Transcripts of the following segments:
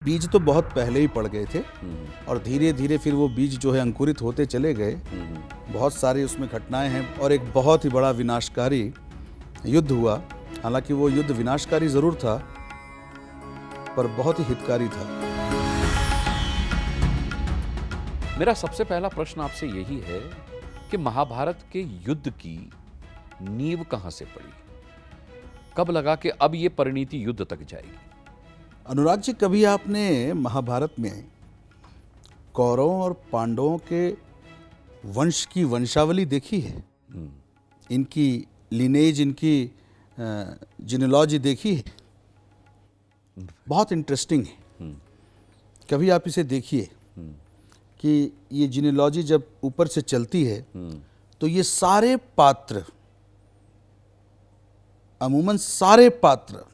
बीज तो बहुत पहले ही पड़ गए थे और धीरे धीरे फिर वो बीज जो है अंकुरित होते चले गए। बहुत सारी उसमें घटनाएं हैं और एक बहुत ही बड़ा विनाशकारी युद्ध हुआ। हालांकि वो युद्ध विनाशकारी जरूर था पर बहुत ही हितकारी था। मेरा सबसे पहला प्रश्न आपसे यही है कि महाभारत के युद्ध की नींव कहां से पड़ी? कब लगा कि अब ये परिणति युद्ध तक जाएगी? अनुराग जी, कभी आपने महाभारत में कौरवों और पांडवों के वंश की वंशावली देखी है? इनकी लिनेज, इनकी जिनोलॉजी देखी है? बहुत इंटरेस्टिंग है। कभी आप इसे देखिए कि ये जिनोलॉजी जब ऊपर से चलती है तो ये सारे पात्र, अमूमन सारे पात्र,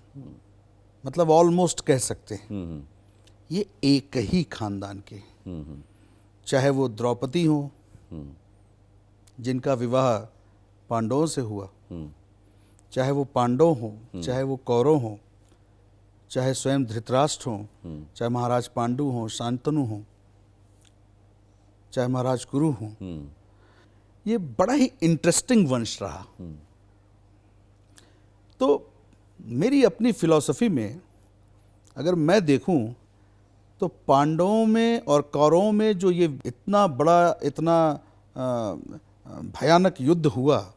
मतलब ऑलमोस्ट कह सकते हैं ये एक ही खानदान के। चाहे वो द्रौपदी हो जिनका विवाह पांडवों से हुआ, चाहे वो पांडव हो, चाहे वो कौरव हो, चाहे स्वयं धृतराष्ट्र हो, चाहे महाराज पांडु हो, शांतनु हो, चाहे महाराज कुरु हो। ये बड़ा ही इंटरेस्टिंग वंश रहा। तो मेरी अपनी फिलॉसफी में अगर मैं देखूं तो पांडवों में और कौरवों में जो ये इतना बड़ा, इतना भयानक युद्ध हुआ,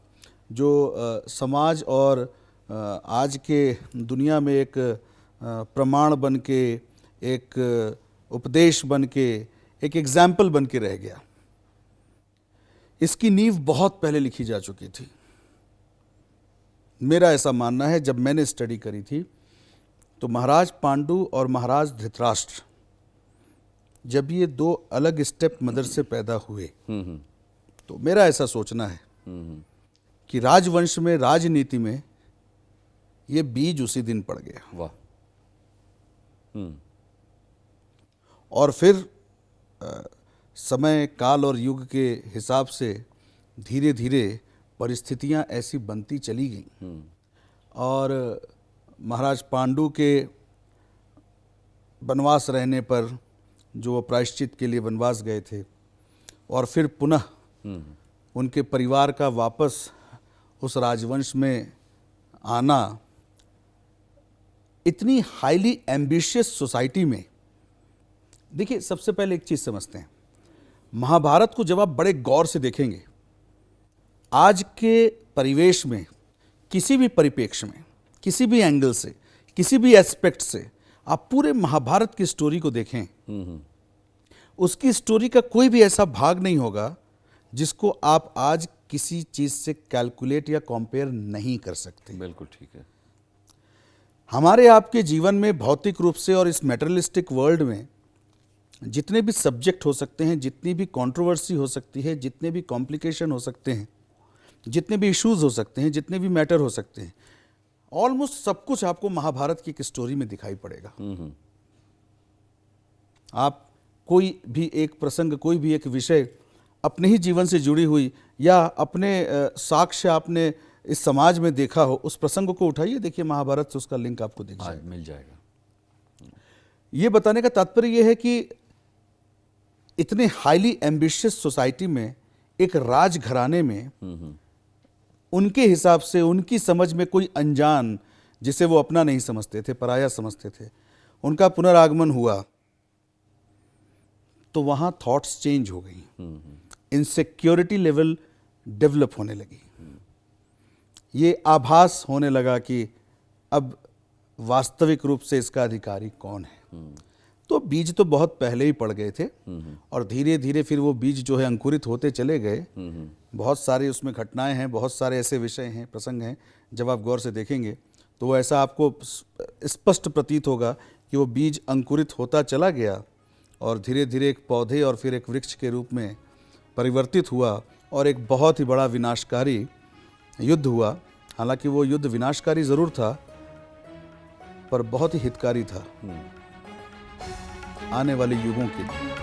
जो समाज और आज के दुनिया में एक प्रमाण बन के, एक उपदेश बन के, एक एग्जाम्पल बन के रह गया, इसकी नींव बहुत पहले लिखी जा चुकी थी। मेरा ऐसा मानना है, जब मैंने स्टडी करी थी तो महाराज पांडु और महाराज धृतराष्ट्र जब ये दो अलग स्टेप मदर से पैदा हुए तो मेरा ऐसा सोचना है कि राजवंश में, राजनीति में ये बीज उसी दिन पड़ गया। वाह। और फिर समय, काल और युग के हिसाब से धीरे धीरे परिस्थितियां ऐसी बनती चली गईं और महाराज पांडु के वनवास रहने पर, जो वो प्रायश्चित के लिए वनवास गए थे, और फिर पुनः उनके परिवार का वापस उस राजवंश में आना, इतनी हाईली एम्बिशियस सोसाइटी में। देखिए, सबसे पहले एक चीज समझते हैं, महाभारत को जब आप बड़े गौर से देखेंगे, आज के परिवेश में, किसी भी परिप्रेक्ष्य में, किसी भी एंगल से, किसी भी एस्पेक्ट से आप पूरे महाभारत की स्टोरी को देखें, उसकी स्टोरी का कोई भी ऐसा भाग नहीं होगा जिसको आप आज किसी चीज से कैलकुलेट या कंपेयर नहीं कर सकते। बिल्कुल ठीक है। हमारे आपके जीवन में भौतिक रूप से और इस मेटेरियलिस्टिक वर्ल्ड में जितने भी सब्जेक्ट हो सकते हैं, जितनी भी कंट्रोवर्सी हो सकती है, जितने भी कॉम्प्लिकेशन हो सकते हैं, जितने भी इश्यूज हो सकते हैं, जितने भी मैटर हो सकते हैं, ऑलमोस्ट सब कुछ आपको महाभारत की एक स्टोरी में दिखाई पड़ेगा। आप कोई भी एक प्रसंग, कोई भी एक विषय अपने ही जीवन से जुड़ी हुई या अपने साक्ष्य आपने इस समाज में देखा हो, उस प्रसंग को उठाइए, देखिए महाभारत से उसका लिंक आपको दिख जाएगा, मिल जाएगा। ये बताने का तात्पर्य यह है कि इतने हाईली एम्बिशियस सोसाइटी में, एक राजघराने में, उनके हिसाब से, उनकी समझ में कोई अनजान, जिसे वो अपना नहीं समझते थे, पराया समझते थे, उनका पुनरागमन हुआ तो वहां थॉट्स चेंज हो गई, इनसिक्योरिटी लेवल डेवलप होने लगी, ये आभास होने लगा कि अब वास्तविक रूप से इसका अधिकारी कौन है। तो बीज तो बहुत पहले ही पड़ गए थे और धीरे धीरे फिर वो बीज जो है अंकुरित होते चले गए। बहुत सारी उसमें घटनाएं हैं, बहुत सारे ऐसे विषय हैं, प्रसंग हैं, जब आप गौर से देखेंगे तो वो ऐसा आपको स्पष्ट प्रतीत होगा कि वो बीज अंकुरित होता चला गया और धीरे धीरे एक पौधे और फिर एक वृक्ष के रूप में परिवर्तित हुआ और एक बहुत ही बड़ा विनाशकारी युद्ध हुआ। हालांकि वो युद्ध विनाशकारी जरूर था पर बहुत ही हितकारी था आने वाले युगों के लिए।